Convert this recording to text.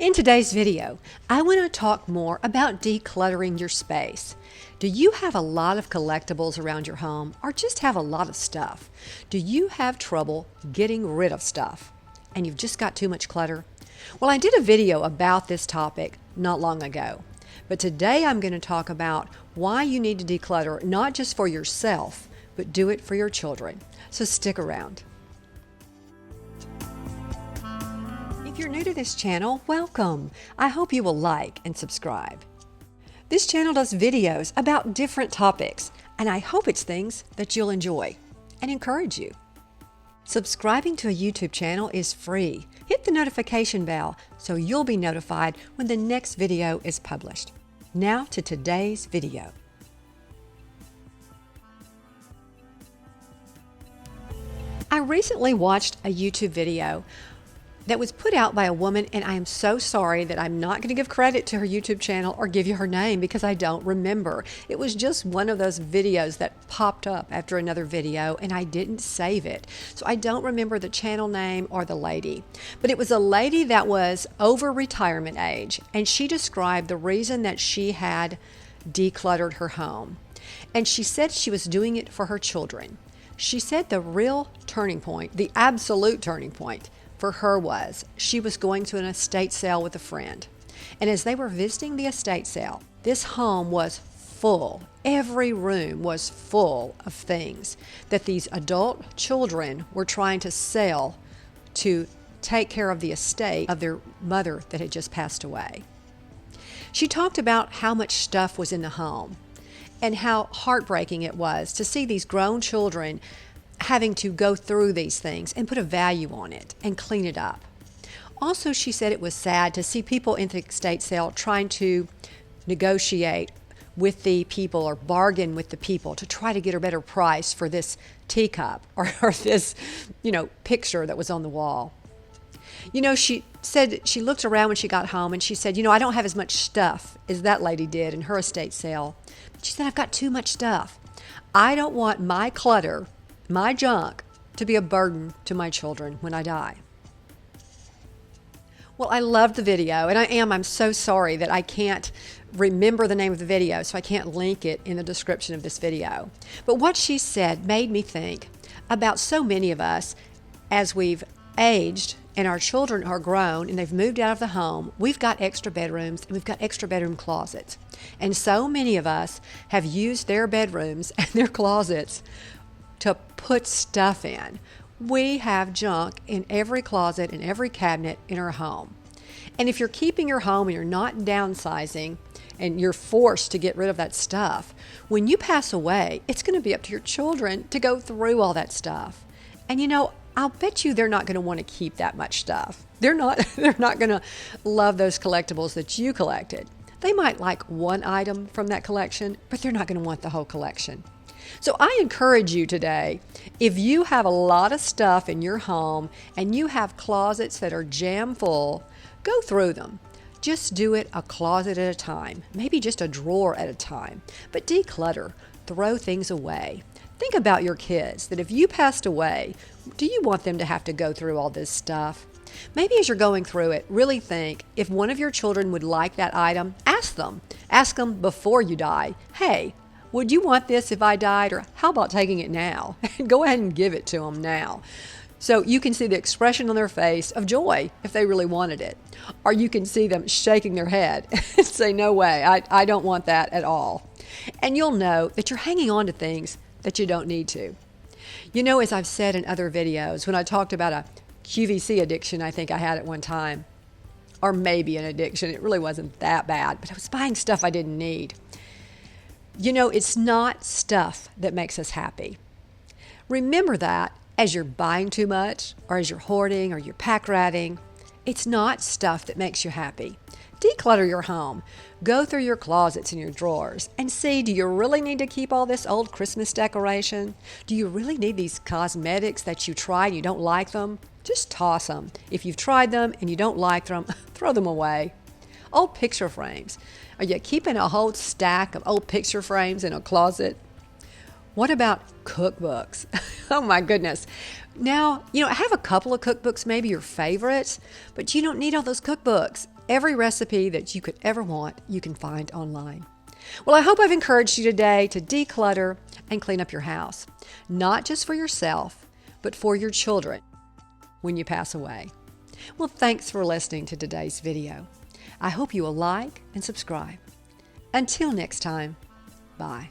In today's video, I want to talk more about decluttering your space. Do you have a lot of collectibles around your home or just have a lot of stuff? Do you have trouble getting rid of stuff and you've just got too much clutter? Well, I did a video about this topic not long ago, but today I'm going to talk about why you need to declutter not just for yourself, but do it for your children. So stick around. If you're new to this channel, welcome. I hope you will like and subscribe. This channel does videos about different topics, and I hope it's things that you'll enjoy and encourage you. Subscribing to a YouTube channel is free. Hit the notification bell so you'll be notified when the next video is published. Now to today's video. I recently watched a YouTube video that was put out by a woman, and I am so sorry that I'm not going to give credit to her YouTube channel or give you her name because I don't remember. It was just one of those videos that popped up after another video and I didn't save it. So I don't remember the channel name or the lady. But it was a lady that was over retirement age, and she described the reason that she had decluttered her home. And she said she was doing it for her children. She said the real turning point, the absolute turning point, for her was she was going to an estate sale with a friend. And as they were visiting the estate sale, this home was full. Every room was full of things that these adult children were trying to sell to take care of the estate of their mother that had just passed away. She talked about how much stuff was in the home and how heartbreaking it was to see these grown children having to go through these things and put a value on it and clean it up. Also, she said it was sad to see people in the estate sale trying to negotiate with the people or bargain with the people to try to get a better price for this teacup or this, picture that was on the wall. She said she looked around when she got home and she said, I don't have as much stuff as that lady did in her estate sale. But she said, I've got too much stuff. I don't want my clutter, my junk, to be a burden to my children when I die. Well, I loved the video, and I'm so sorry that I can't remember the name of the video, so I can't link it in the description of this video. But what she said made me think about so many of us as we've aged and our children are grown and they've moved out of the home. We've got extra bedrooms and we've got extra bedroom closets. And so many of us have used their bedrooms and their closets to put stuff in. We have junk in every closet and every cabinet in our home. And if you're keeping your home and you're not downsizing and you're forced to get rid of that stuff, when you pass away, it's going to be up to your children to go through all that stuff. And I'll bet you they're not going to want to keep that much stuff. They're not going to love those collectibles that you collected. They might like one item from that collection, but they're not going to want the whole collection. So I encourage you today, if you have a lot of stuff in your home and you have closets that are jam full, go through them. Just do it a closet at a time, maybe just a drawer at a time. But declutter, throw things away. Think about your kids, that if you passed away, do you want them to have to go through all this stuff? Maybe as you're going through it, really think if one of your children would like that item, ask them. Ask them before you die, hey, would you want this if I died? Or how about taking it now? Go ahead and give it to them now. So you can see the expression on their face of joy if they really wanted it. Or you can see them shaking their head and say, no way, I don't want that at all. And you'll know that you're hanging on to things that you don't need to. As I've said in other videos, when I talked about a QVC addiction I think I had at one time, or maybe an addiction, it really wasn't that bad, but I was buying stuff I didn't need. It's not stuff that makes us happy. Remember that as you're buying too much, or as you're hoarding, or you're pack ratting, it's not stuff that makes you happy. Declutter your home. Go through your closets and your drawers and see, do you really need to keep all this old Christmas decoration? Do you really need these cosmetics that you tried and you don't like them? Just toss them. If you've tried them and you don't like them, throw them away. Old picture frames. Are you keeping a whole stack of old picture frames in a closet? What about cookbooks? Oh my goodness. Now, have a couple of cookbooks, maybe your favorites, but you don't need all those cookbooks. Every recipe that you could ever want, you can find online. Well, I hope I've encouraged you today to declutter and clean up your house, not just for yourself, but for your children when you pass away. Well, thanks for listening to today's video. I hope you will like and subscribe. Until next time, bye.